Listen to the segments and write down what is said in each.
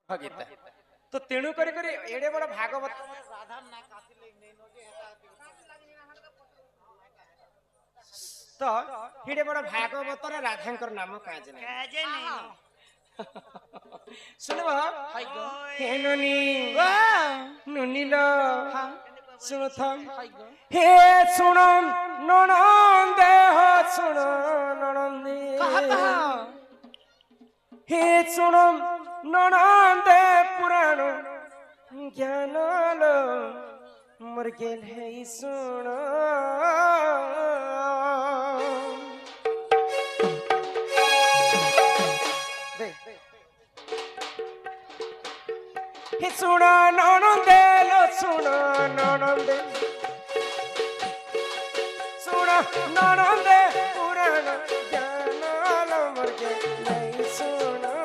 गीता तो तेणु करी करी एडे बड़ भागवत तो एडे बड़ भागवत राधांकर नाम काजे नहीं सुनबो हे नुनी नुनीलो सुनो थम हे सुनो ननंदे हो सुनो ननंदी हे सुनो ननंदे पुराण ज्ञान लो मर गेल है सुनो हे सुनो ननंदे लो सुनो ननंदे सुनो ननंदे पुराण ज्ञान लो मर गेल है सुनो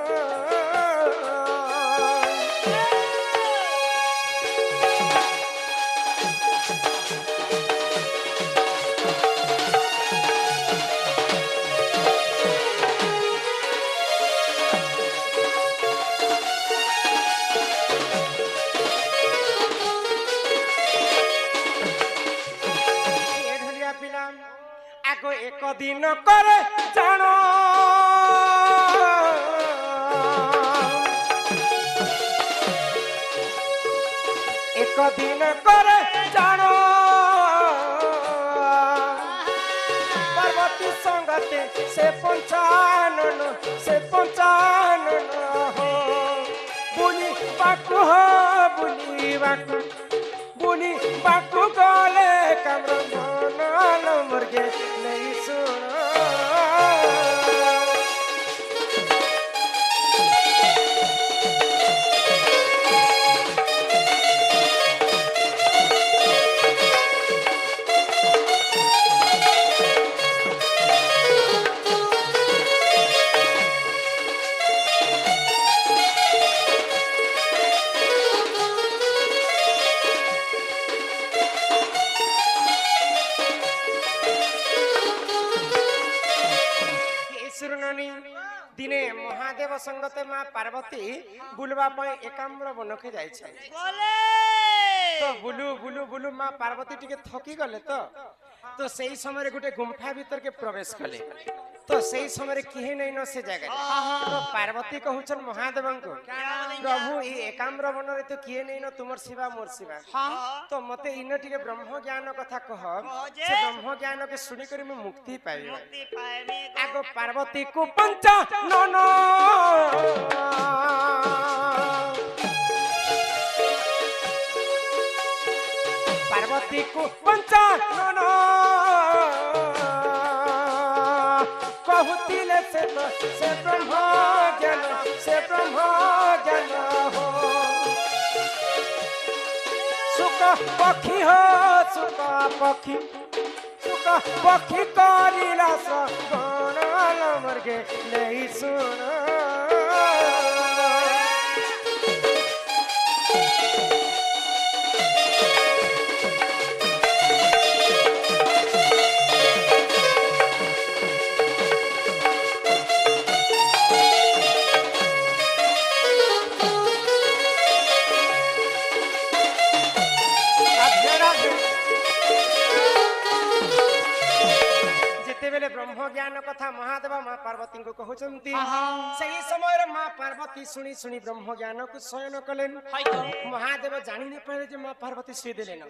एक दिन करे जानो एक दिन करे जानो पार्वती संगते से पंचानन हो बुली बाकु हो बुली बाकु गले कमर नाल मुर्गे नहीं सुनो दिने महादेव संगते माँ पार्वती बुलवा एकाम्र वन के जाए तो बुलू बुलू बुलू माँ पार्वती टिके थकी गले तो सही समय गोटे गुंफा भीतर के प्रवेश कले तो सही समय किए नहीं न से जगह तो पार्वती कहूचन महादेव को प्रभु ये एकाम्र वन रे तो किए नहीं न तुमर शिवा मोर शिवा तो मते इन टिके ब्रह्म ज्ञान कथा कह से ब्रह्म ज्ञान के सुनी करी मैं मुक्ति पाइबे आगो पार्वती को पंचा नन पार्वती को पंचा नन कहूतिले से ब्रह्म ज्ञान हो सुख पक्षी हो सुख पक्षी करिला गण मर्गे नहीं सुन ब्रह्म ज्ञान कथा महादेव माँ पार्वती को कहते समय माँ पार्वती शुणी शुणी ब्रह्म ज्ञान को शयन कले महादेव जानी नहीं पारे माँ पार्वती शुई देले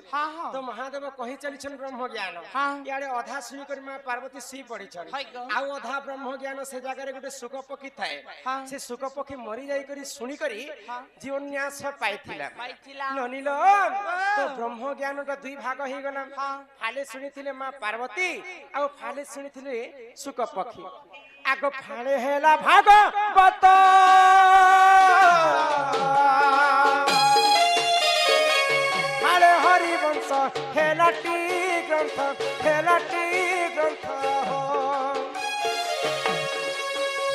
तो महादेव कही चली ब्रह्म ज्ञान इे अधा शुणी कर माँ पार्वती शुई पड़ी आउ अधा ब्रह्म ज्ञान से जगह गोटे शुक पक्षी थाए से शुक पक्षी मरी जाई शुणी जीवन न्यास पाई ननील तो ब्रह्म ज्ञान का दुई भाग हो गला फाले शुणी माँ पार्वती आउ फाले शुणी सुक पक्षी आग फाड़े हेला भागवत फाड़े हरिवंश हेलाटी ग्रंथ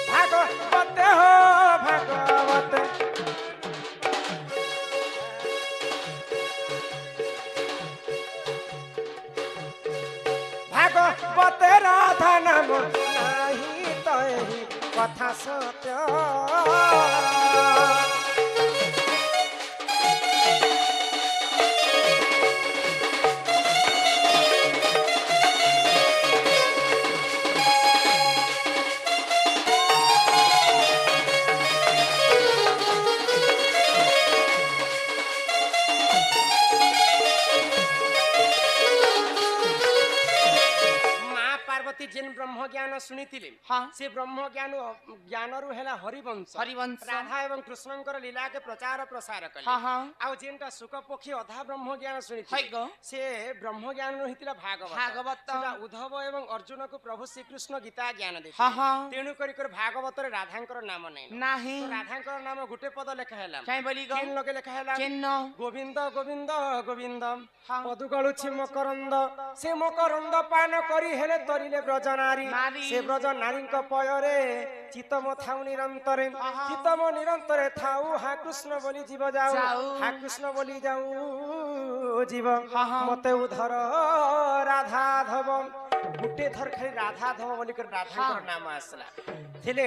भागवत भागवत राधा नाम नहीं तो कथा सत्य ଶୁଣିଥିଲେ ହଁ ସେ ବ୍ରହ୍ମ ଜ୍ଞାନରୁ ହେଲା ହରିବଂଶ ହରିବଂଶ ରାଧା ଏବଂ କୃଷ୍ଣଙ୍କର ଲୀଳାକେ ପ୍ରଚାର ପ୍ରସାର କଲେ ହଁ ହଁ ଆଉ ଯେନ୍ଟା ଶୁକ ପକ୍ଷୀ ଅଧା ବ୍ରହ୍ମ ଜ୍ଞାନ ଶୁଣିଥିଲେ ହଇଗ ସେ ବ୍ରହ୍ମ ଜ୍ଞାନରୁ ହେଇଥିଲା ଭାଗବତ ଭାଗବତ ସେଟା ଉଦ୍ଧବ ଏବଂ ଅର୍ଜୁନକୁ ପ୍ରଭୁ ଶ୍ରୀକୃଷ୍ଣ ଗୀତା ଜ୍ଞାନ ହଁ ଦେଇଥିଲେ ହଁ ତେଣୁ କରି ଭାଗବତରେ ରାଧାଙ୍କର ନାମ ନାହିଁ ନାହିଁ ରାଧାଙ୍କର ନାମ ଗୋଟେ ପଦ ଲେଖା ହେଲା କାଇଁ ବୋଲି ଗ କେନ୍ ଲগে ଲେଖା ହେଲା ଚିହ୍ନ ଗୋବିନ୍ଦ ଗୋବିନ୍ଦ ଗୋବିନ୍ଦ ହଁ ପଦୁ ଗଳୁଛି ମକରନ୍ଦ ସେ ମକରନ୍ଦ ପାନ କରି ହେଲେ ତରିଲେ ବ୍ରଜ ନାରୀ ନାରୀ। ସେ ବ୍ରଜ ନାରୀଙ୍କ ପୟରେ ଚିତମ ଥାଉ ନିରନ୍ତରେ ଚିତମ ନିରନ୍ତରେ ଥାଉ ହା କୃଷ୍ଣ ବୋଲି ଯିବ ଯାଉ ହା କୃଷ୍ଣ ବୋଲି ଯାଉ ଯିବ ମତେ ଉଧର ରାଧାଧବ ଗୁଟେ ଥର ଖାଲି ରାଧାଧବ ବୋଲି କରି ରାଧାଙ୍କର ନାମ ଆସିଲା ଥିଲେ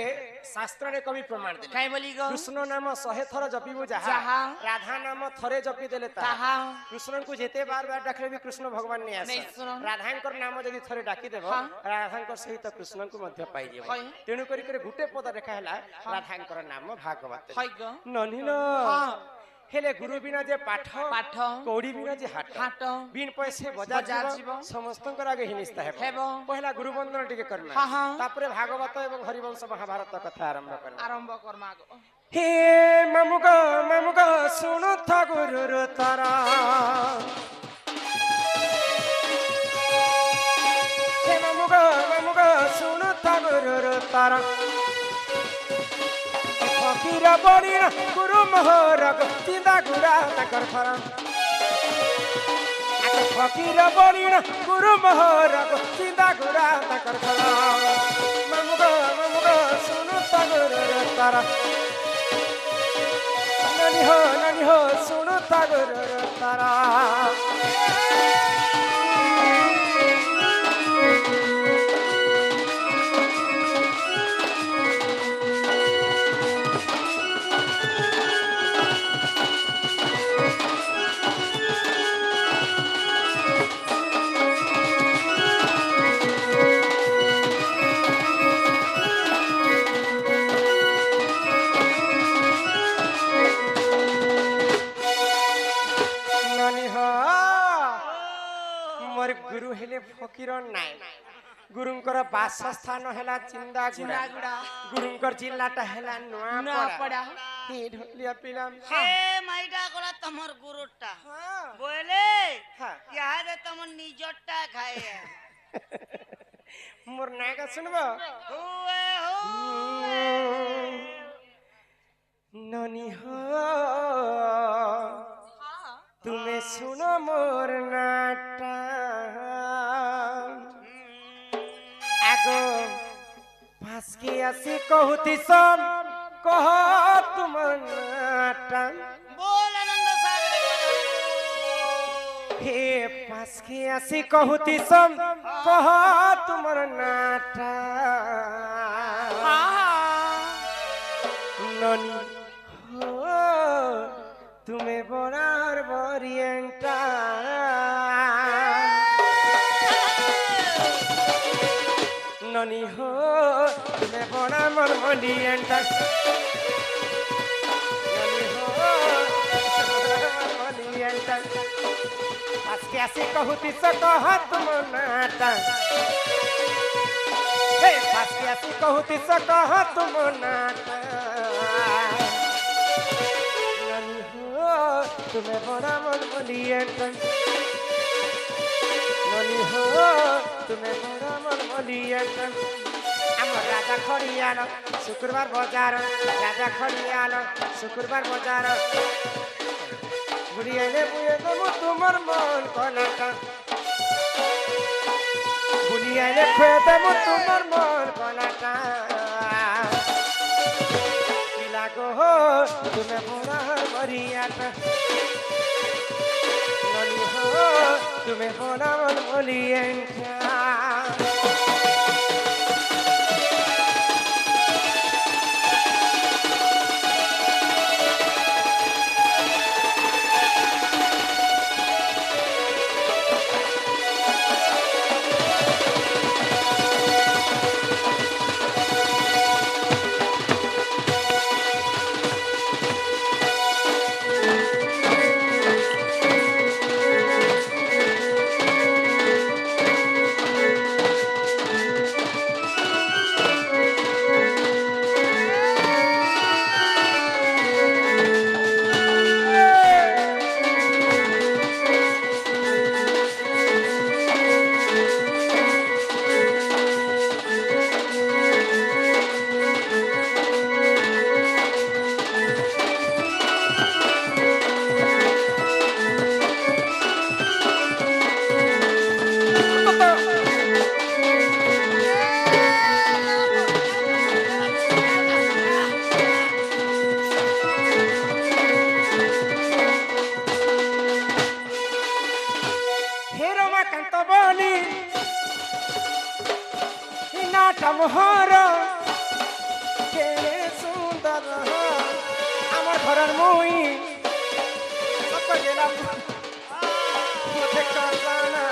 ଶାସ୍ତ୍ରରେ କବି ପ୍ରମାଣ ଦେଲେ କାଇଁ ବୋଲି ଗ କୃଷ୍ଣ ନାମ 100 ଥର ଜପିବୁ ଯାହା ରାଧା ନାମ ଥରେ ଜପି ଦେଲେ ତାହା କୃଷ୍ଣଙ୍କୁ ଯେତେ ବାର ବାର ଡାକିଲେ ବି କୃଷ୍ଣ ଭଗବାନ ନେଇ ଆସେ ରାଧାଙ୍କର ନାମ ଯଦି ଥରେ ଡାକିଦେବ ରାଧାଙ୍କ ସହିତ କୃଷ୍ଣଙ୍କୁ ମଧ୍ୟ ପାଇଯିବ ତେଣୁ କରି ଗୁଟେ ପଦ ଲେଖା ହେଲା ରାଧାଙ୍କର ନାମ ଭାଗବତ ନନିଲ ହେଲେ ଗୁରୁ ବିନା ଯେ ପାଠ ପାଠ କୌଡ଼ି ବିନା ଯେ ହାଟ ହାଟ ବିନ୍ ପଇସେ ବଜାର ଯିବ ସମସ୍ତଙ୍କର ଆଗେ ହିନିସ୍ତା ହେବ ପହିଲା ଗୁରୁ ବନ୍ଦନ ଟିକେ କରମା ତାପରେ ଭାଗବତ ଏବଂ ହରିବଂଶ ମହାଭାରତ କଥା ଆରମ୍ଭ କରମା हे ममुग सुनु थ गुरु तारा हे ममुग सुनु थ गुरु तारा फकीर बड़ी गुरु मोहर चिंता गुरा तकर थरा फकीर बड़ी गुरु मोहर चिंता गुरा तकर थरा ममुग सुनु थ गुरु तारा ननी हो सुनो तागर तारा गुरु हेले फकीर नाय गुरुंकर बासस्थान हेला चिंदागुड़ा गुरुंकर जिल्लाटा हेला नुआपड़ा हे ढोलिया पिलाम हे माइडा कोला तमर गुरुटा बोले यार तमर निजटा खाए मोर नायका सुनबो हुए हो ननी हो तुम्हें सुनो मोर नाटा आगो पास के आसी कहती सब कह तुम नाटा बोल आनंद सागर हे पास के आसी कहती सब कह तुम नाटा ननी हो तुम्हें बोरार बोरियंटा ननी हो तुम्हें बोरा मन बोरियंटा ननी हो बोरियंटा आज कैसे कहती सकह तुम नाटा हे आज कैसे कहती सकह तुम नाटा तुम्हें बड़ा मन मलियंटा ननी हो तुम्हें बड़ा मन मलियंटा आमर राजा खड़ियाल शुक्रवार बजार राजा खड़ियाल शुक्रवार बजार बुढ़ियाने बुए तुम तुमर मन कनाटा बुढ़ियाने खुए तुम तुमर मन कनाटा पिलाको हो तुम्हें बड़ा मरियाटा ननी हो तुम्हें बड़ा मन मलियंटा মোহর কেড়ে সুন্দর আমার ঘরের মুই সব গেলাম মতে কল্পনা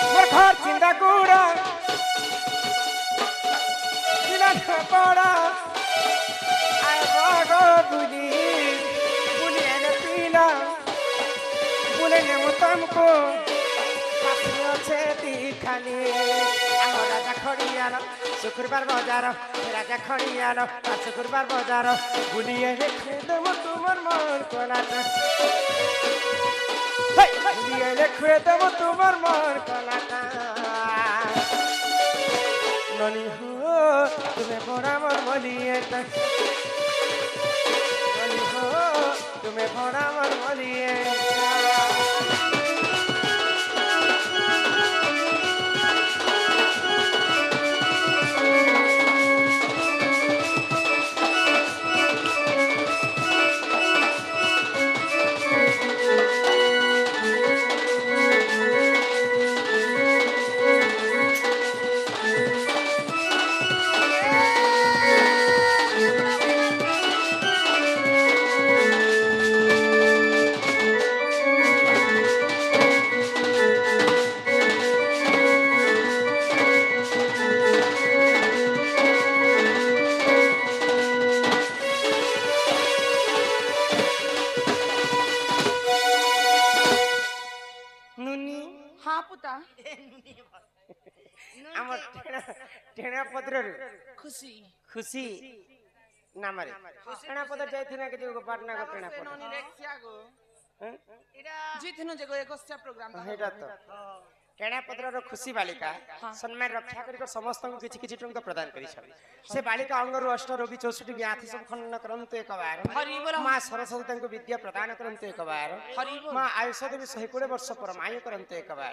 মোর ঘর চিন্তা গুড়া চিলা পড়া আয় বড় বুলি বুলি এনে পিলা বুলে নেমো তমকো কাছে আছে খালি আমার রাজা খড়িয়ার শুক্রবার বাজার রাজা খড়িয়ার শুক্রবার বাজার বুলিয়ে রেখে দেবো তোমার মন কলাটা বুলিয়ে রেখে দেবো তোমার মন কলাটা ননি হো তুমি ভরা মন বলিয়ে ননি হো তুমি ভরা মন বলিয়ে আমার টেনা পত্র খুশি খুশি নামারে টেনা পত্র যাইছিনা কিছু পাটনা গো টেনা পত্র জিতনো যে গো একস্টা প্রোগ্রাম হেটা তো টেনা পত্রର খুশি বালিকা সম্মান রক্ষা করি সমস্ত কিছু কিছু টঙ্কা প্রদান করি সে বালিকা অঙ্গରୁ অষ্ট রোগী 64 ব্যাধি সব খণ্ডন করন্তু একবার মা সরস্বতী তাଙ୍କୁ বিদ্যা প্রদান করন্তু একবার মা আયુଷ ଦେବୀ 120 ବର୍ଷ ପରମାୟୁ କରନ୍ତୁ একবার